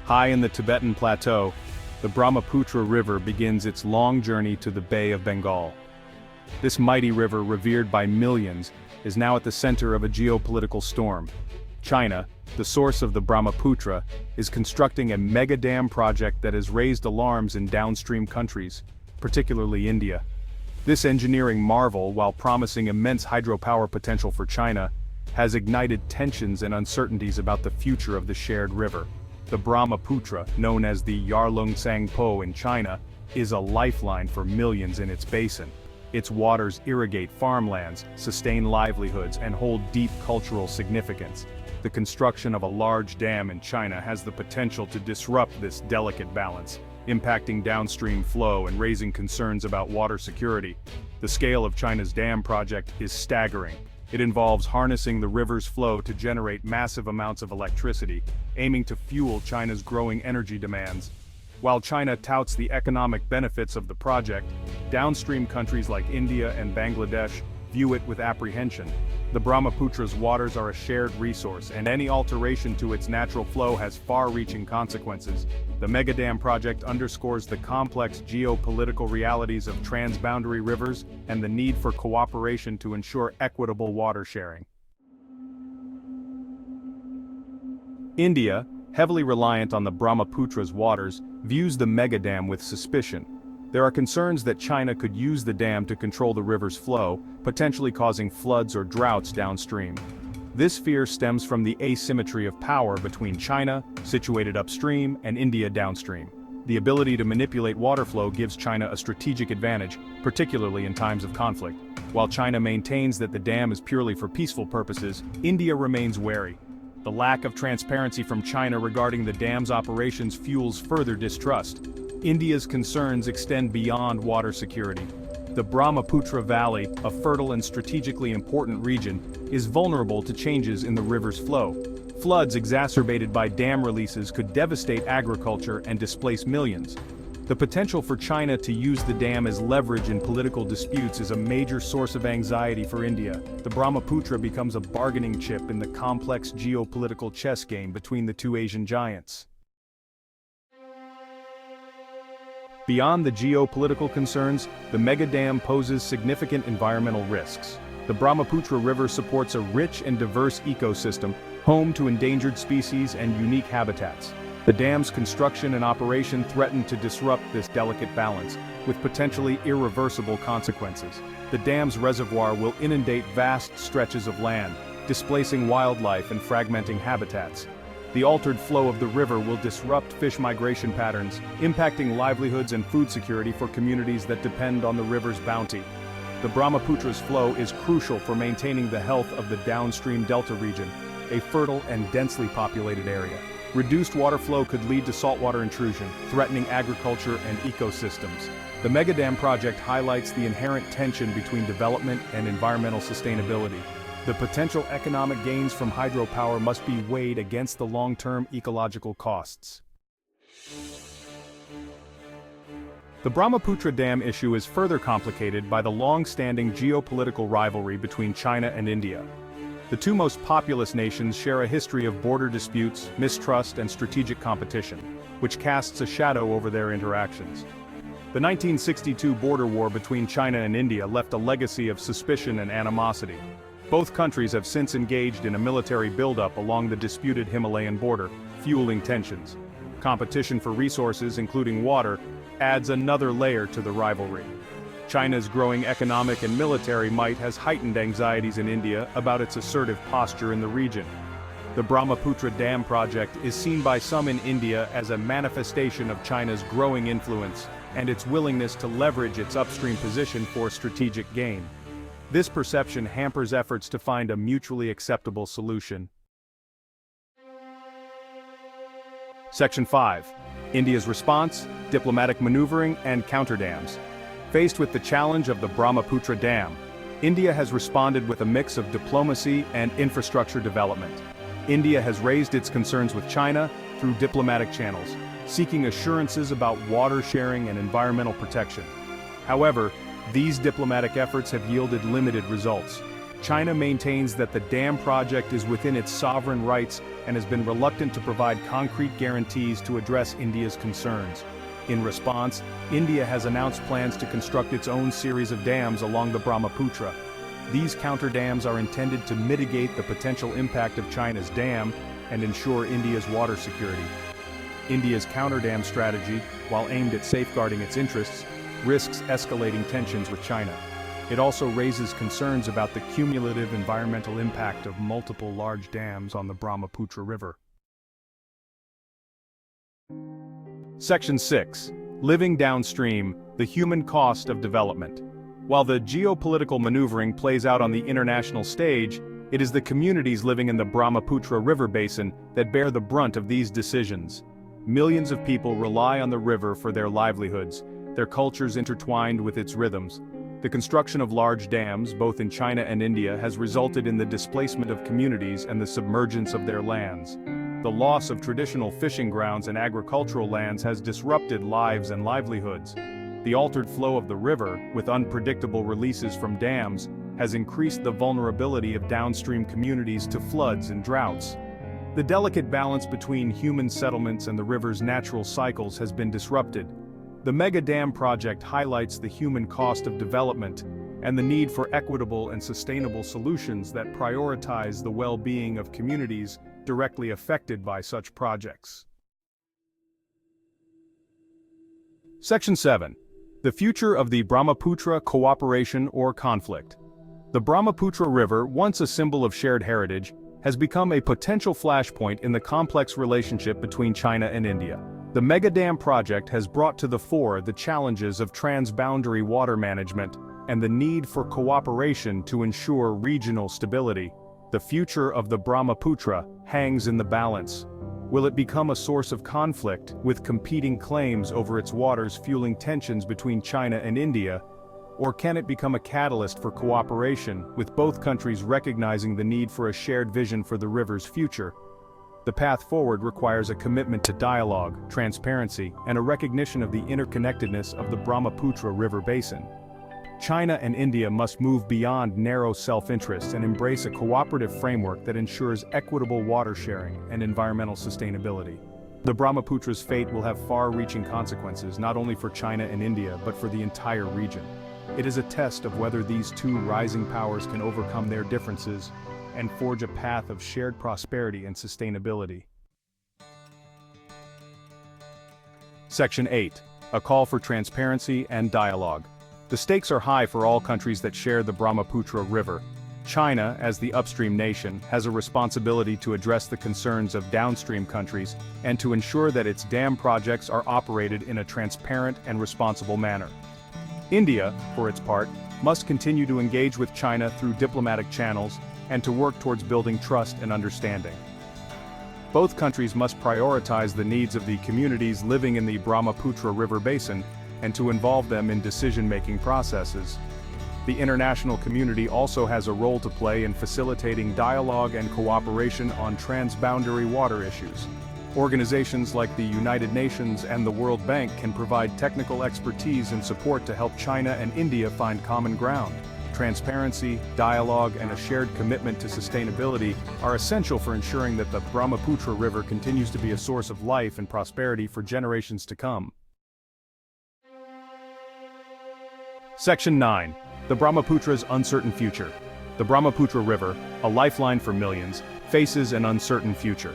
High in the Tibetan plateau, the Brahmaputra River begins its long journey to the Bay of Bengal. This mighty river, revered by millions, is now at the center of a geopolitical storm. China, the source of the Brahmaputra, is constructing a mega dam project that has raised alarms in downstream countries, particularly India. This engineering marvel, while promising immense hydropower potential for China, has ignited tensions and uncertainties about the future of the shared river. The Brahmaputra, known as the Yarlung-Tsangpo in China, is a lifeline for millions in its basin. Its waters irrigate farmlands, sustain livelihoods, and hold deep cultural significance. The construction of a large dam in China has the potential to disrupt this delicate balance, impacting downstream flow and raising concerns about water security. The scale of China's dam project is staggering. It involves harnessing the river's flow to generate massive amounts of electricity, aiming to fuel China's growing energy demands. While China touts the economic benefits of the project, downstream countries like India and Bangladesh view it with apprehension. The Brahmaputra's waters are a shared resource, and any alteration to its natural flow has far-reaching consequences. The megadam project underscores the complex geopolitical realities of transboundary rivers and the need for cooperation to ensure equitable water sharing. India, heavily reliant on the Brahmaputra's waters, views the megadam with suspicion. There are concerns that China could use the dam to control the river's flow, potentially causing floods or droughts downstream. This fear stems from the asymmetry of power between China, situated upstream, and India downstream. The ability to manipulate water flow gives China a strategic advantage, particularly in times of conflict. While China maintains that the dam is purely for peaceful purposes, India remains wary. The lack of transparency from China regarding the dam's operations fuels further distrust. India's concerns extend beyond water security. The Brahmaputra Valley, a fertile and strategically important region, is vulnerable to changes in the river's flow. Floods exacerbated by dam releases could devastate agriculture and displace millions. The potential for China to use the dam as leverage in political disputes is a major source of anxiety for India. The Brahmaputra becomes a bargaining chip in the complex geopolitical chess game between the two Asian giants. Beyond the geopolitical concerns, the megadam poses significant environmental risks. The Brahmaputra River supports a rich and diverse ecosystem, home to endangered species and unique habitats. The dam's construction and operation threaten to disrupt this delicate balance, with potentially irreversible consequences. The dam's reservoir will inundate vast stretches of land, displacing wildlife and fragmenting habitats. The altered flow of the river will disrupt fish migration patterns, impacting livelihoods and food security for communities that depend on the river's bounty. The Brahmaputra's flow is crucial for maintaining the health of the downstream delta region, a fertile and densely populated area. Reduced water flow could lead to saltwater intrusion, threatening agriculture and ecosystems. The megadam project highlights the inherent tension between development and environmental sustainability. The potential economic gains from hydropower must be weighed against the long-term ecological costs. The Brahmaputra Dam issue is further complicated by the long-standing geopolitical rivalry between China and India. The two most populous nations share a history of border disputes, mistrust, and strategic competition, which casts a shadow over their interactions. The 1962 border war between China and India left a legacy of suspicion and animosity. Both countries have since engaged in a military buildup along the disputed Himalayan border, fueling tensions. Competition for resources, including water, adds another layer to the rivalry. China's growing economic and military might has heightened anxieties in India about its assertive posture in the region. The Brahmaputra Dam project is seen by some in India as a manifestation of China's growing influence and its willingness to leverage its upstream position for strategic gain. This perception hampers efforts to find a mutually acceptable solution. Section 5. India's response, diplomatic maneuvering, and counterdams. Faced with the challenge of the Brahmaputra Dam, India has responded with a mix of diplomacy and infrastructure development. India has raised its concerns with China through diplomatic channels, seeking assurances about water sharing and environmental protection. However, these diplomatic efforts have yielded limited results. China maintains that the dam project is within its sovereign rights and has been reluctant to provide concrete guarantees to address India's concerns. In response, India has announced plans to construct its own series of dams along the Brahmaputra. These counter-dams are intended to mitigate the potential impact of China's dam and ensure India's water security. India's counter-dam strategy, while aimed at safeguarding its interests, risks escalating tensions with China. It also raises concerns about the cumulative environmental impact of multiple large dams on the Brahmaputra River. Section 6. Living downstream, the human cost of development. While the geopolitical maneuvering plays out on the international stage, it is the communities living in the Brahmaputra River basin that bear the brunt of these decisions. Millions of people rely on the river for their livelihoods, their cultures intertwined with its rhythms. The construction of large dams, both in China and India, has resulted in the displacement of communities and the submergence of their lands. The loss of traditional fishing grounds and agricultural lands has disrupted lives and livelihoods. The altered flow of the river, with unpredictable releases from dams, has increased the vulnerability of downstream communities to floods and droughts. The delicate balance between human settlements and the river's natural cycles has been disrupted. The mega dam project highlights the human cost of development and the need for equitable and sustainable solutions that prioritize the well-being of communities directly affected by such projects. Section 7. The future of the Brahmaputra cooperation or conflict. The Brahmaputra River, once a symbol of shared heritage, has become a potential flashpoint in the complex relationship between China and India. The mega dam project has brought to the fore the challenges of transboundary water management and the need for cooperation to ensure regional stability. The future of the Brahmaputra hangs in the balance. Will it become a source of conflict, with competing claims over its waters fueling tensions between China and India? Or can it become a catalyst for cooperation, with both countries recognizing the need for a shared vision for the river's future? The path forward requires a commitment to dialogue, transparency, and a recognition of the interconnectedness of the Brahmaputra River basin. China and India must move beyond narrow self-interest and embrace a cooperative framework that ensures equitable water sharing and environmental sustainability. The Brahmaputra's fate will have far-reaching consequences not only for China and India but for the entire region. It is a test of whether these two rising powers can overcome their differences and forge a path of shared prosperity and sustainability. Section 8. A call for transparency and dialogue. The stakes are high for all countries that share the Brahmaputra River. China, as the upstream nation, has a responsibility to address the concerns of downstream countries and to ensure that its dam projects are operated in a transparent and responsible manner. India, for its part, must continue to engage with China through diplomatic channels and to work towards building trust and understanding. Both countries must prioritize the needs of the communities living in the Brahmaputra River basin and to involve them in decision-making processes. The international community also has a role to play in facilitating dialogue and cooperation on transboundary water issues. Organizations like the United Nations and the World Bank can provide technical expertise and support to help China and India find common ground. Transparency, dialogue, and a shared commitment to sustainability are essential for ensuring that the Brahmaputra River continues to be a source of life and prosperity for generations to come. Section 9. The Brahmaputra's uncertain future. The Brahmaputra River, a lifeline for millions, faces an uncertain future.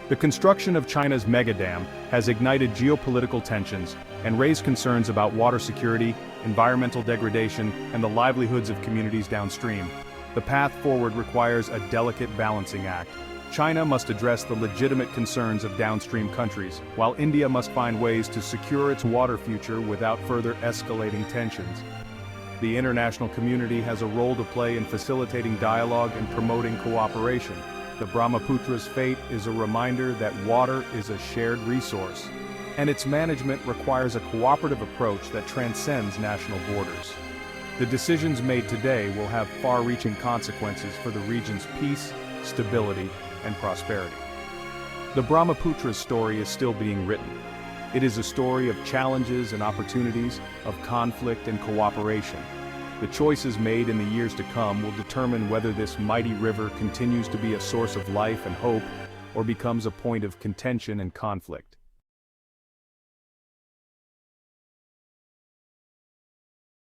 The construction of China's megadam has ignited geopolitical tensions and raised concerns about water security, environmental degradation, and the livelihoods of communities downstream. The path forward requires a delicate balancing act. China must address the legitimate concerns of downstream countries, while India must find ways to secure its water future without further escalating tensions. The international community has a role to play in facilitating dialogue and promoting cooperation. The Brahmaputra's fate is a reminder that water is a shared resource, and its management requires a cooperative approach that transcends national borders. The decisions made today will have far-reaching consequences for the region's peace, stability, and prosperity. The Brahmaputra's story is still being written. It is a story of challenges and opportunities, of conflict and cooperation. The choices made in the years to come will determine whether this mighty river continues to be a source of life and hope, or becomes a point of contention and conflict.